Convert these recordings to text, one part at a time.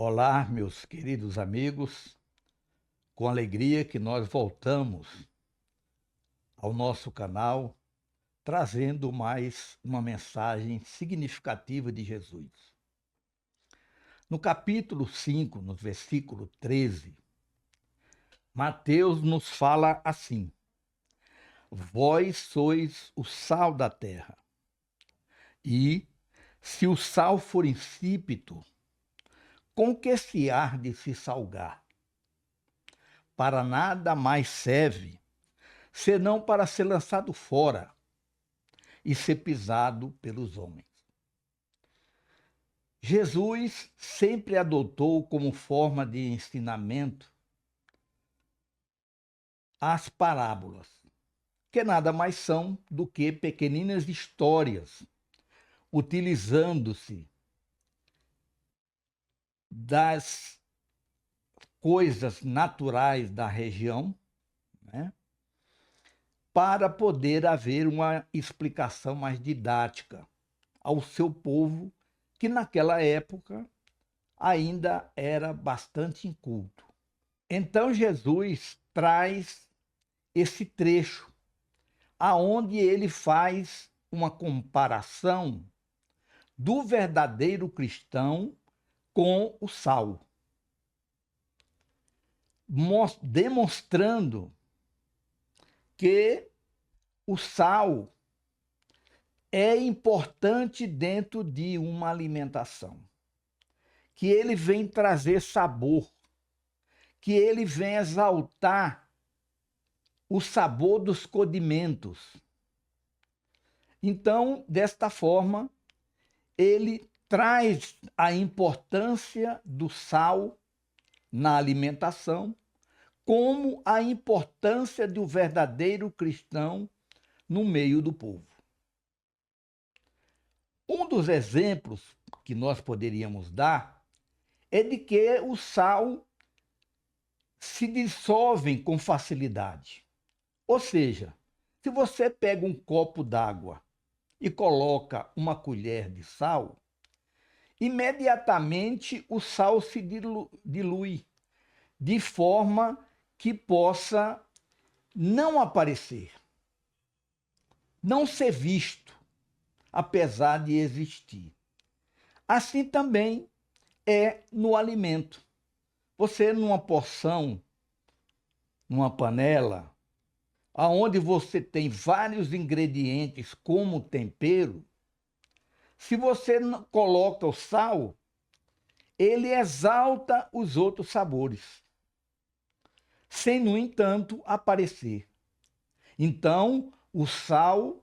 Olá, meus queridos amigos, com alegria que nós voltamos ao nosso canal, trazendo mais uma mensagem significativa de Jesus. No capítulo 5, no versículo 13, Mateus nos fala assim: Vós sois o sal da terra, e, se o sal for insípido, com que se há de se salgar? Para nada mais serve, senão para ser lançado fora e ser pisado pelos homens. Jesus sempre adotou como forma de ensinamento as parábolas, que nada mais são do que pequeninas histórias, utilizando-se das coisas naturais da região, né, para poder haver uma explicação mais didática ao seu povo, que naquela época ainda era bastante inculto. Então Jesus traz esse trecho, aonde ele faz uma comparação do verdadeiro cristão com o sal, demonstrando que o sal é importante dentro de uma alimentação, que ele vem trazer sabor, que ele vem exaltar o sabor dos condimentos. Então, desta forma, ele traz a importância do sal na alimentação, como a importância do verdadeiro cristão no meio do povo. Um dos exemplos que nós poderíamos dar é de que o sal se dissolve com facilidade. Ou seja, se você pega um copo d'água e coloca uma colher de sal, imediatamente o sal se dilui, de forma que possa não aparecer, não ser visto, apesar de existir. Assim também é no alimento. Você, numa porção, numa panela, aonde você tem vários ingredientes como tempero, se você coloca o sal, ele exalta os outros sabores, sem, no entanto, aparecer. Então, o sal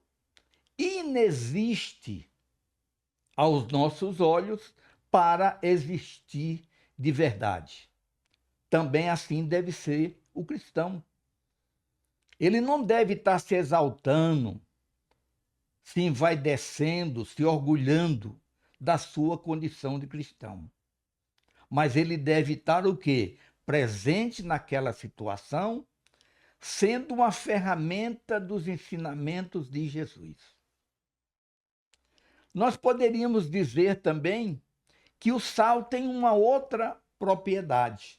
inexiste aos nossos olhos para existir de verdade. Também assim deve ser o cristão. Ele não deve estar se exaltando, se envaidecendo, se orgulhando da sua condição de cristão. Mas ele deve estar o quê? Presente naquela situação, sendo uma ferramenta dos ensinamentos de Jesus. Nós poderíamos dizer também que o sal tem uma outra propriedade,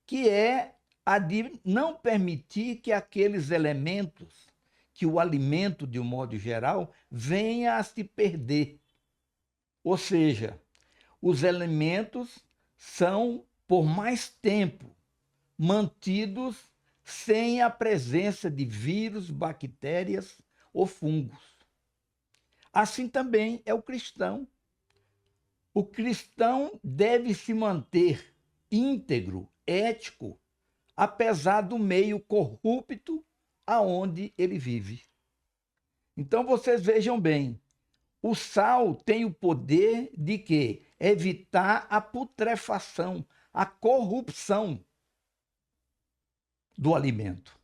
que é a de não permitir que aqueles elementos, que o alimento, de um modo geral, venha a se perder. Ou seja, os elementos são, por mais tempo, mantidos sem a presença de vírus, bactérias ou fungos. Assim também é o cristão. O cristão deve se manter íntegro, ético, apesar do meio corrupto aonde ele vive. Então vocês vejam bem, o sal tem o poder de quê? Evitar a putrefação, a corrupção do alimento.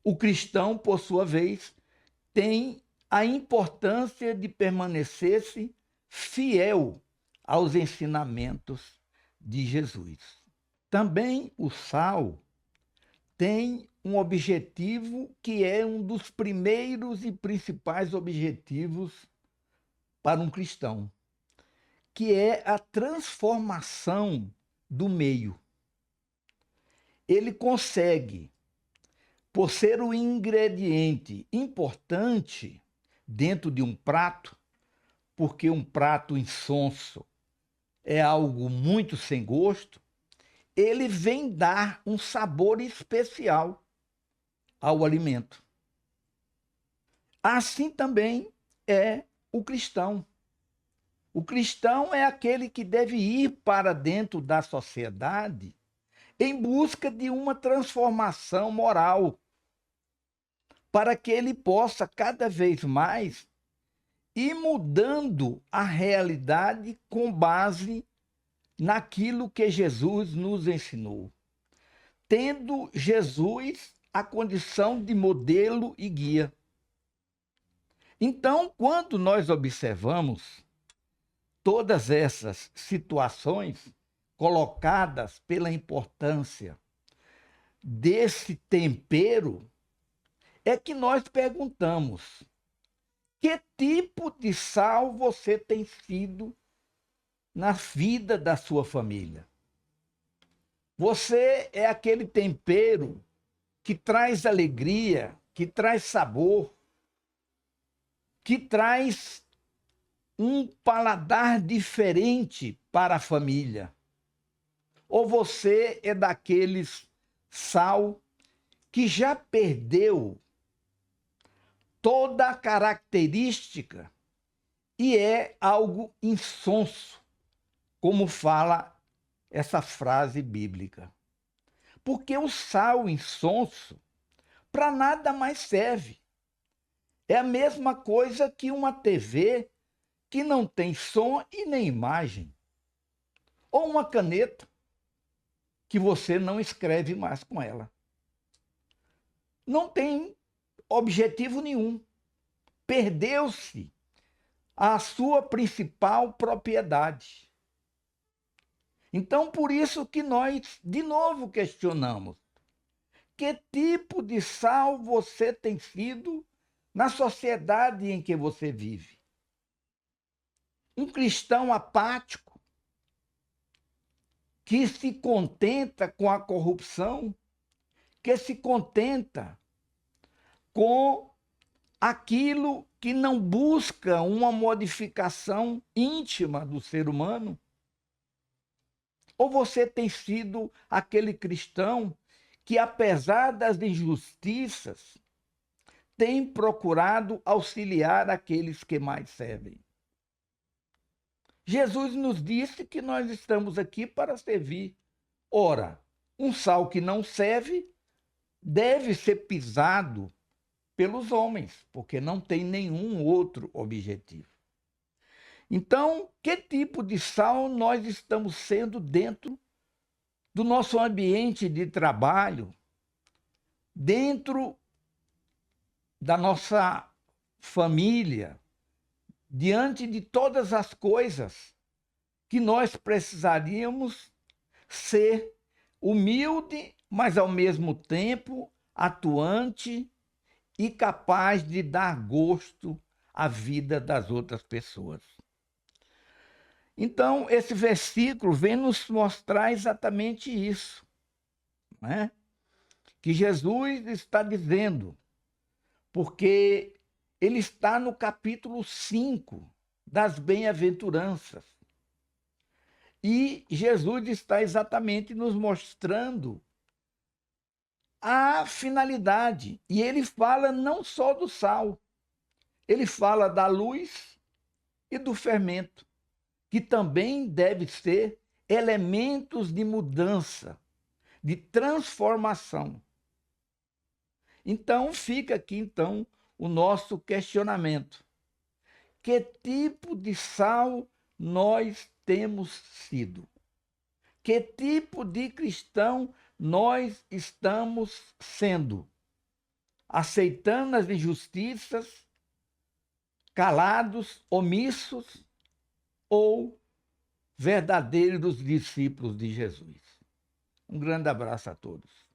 O cristão, por sua vez, tem a importância de permanecer-se fiel aos ensinamentos de Jesus. Também o sal tem um objetivo que é um dos primeiros e principais objetivos para um cristão, que é a transformação do meio. Ele consegue, por ser um ingrediente importante dentro de um prato, porque um prato insonso é algo muito sem gosto, ele vem dar um sabor especial ao alimento. Assim também é o cristão. O cristão é aquele que deve ir para dentro da sociedade em busca de uma transformação moral, para que ele possa cada vez mais ir mudando a realidade com base naquilo que Jesus nos ensinou, tendo Jesus a condição de modelo e guia. Então, quando nós observamos todas essas situações colocadas pela importância desse tempero, é que nós perguntamos: que tipo de sal você tem sido na vida da sua família? Você é aquele tempero que traz alegria, que traz sabor, que traz um paladar diferente para a família? Ou você é daqueles sal que já perdeu toda a característica e é algo insonso, como fala essa frase bíblica? Porque o sal insonso para nada mais serve. É a mesma coisa que uma TV que não tem som e nem imagem. Ou uma caneta que você não escreve mais com ela. Não tem objetivo nenhum. Perdeu-se a sua principal propriedade. Então, por isso que nós, de novo, questionamos: que tipo de sal você tem sido na sociedade em que você vive? Um cristão apático, que se contenta com a corrupção, que se contenta com aquilo que não busca uma modificação íntima do ser humano? Ou você tem sido aquele cristão que, apesar das injustiças, tem procurado auxiliar aqueles que mais servem? Jesus nos disse que nós estamos aqui para servir. Ora, um sal que não serve deve ser pisado pelos homens, porque não tem nenhum outro objetivo. Então, que tipo de sal nós estamos sendo dentro do nosso ambiente de trabalho, dentro da nossa família, diante de todas as coisas que nós precisaríamos ser humilde, mas ao mesmo tempo atuante e capaz de dar gosto à vida das outras pessoas. Então, esse versículo vem nos mostrar exatamente isso, né? Que Jesus está dizendo, porque ele está no capítulo 5 das bem-aventuranças. E Jesus está exatamente nos mostrando a finalidade. E ele fala não só do sal, ele fala da luz e do fermento, que também deve ser elementos de mudança, de transformação. Então, fica aqui então o nosso questionamento: que tipo de sal nós temos sido? Que tipo de cristão nós estamos sendo? Aceitando as injustiças, calados, omissos, ou verdadeiros discípulos de Jesus? Um grande abraço a todos.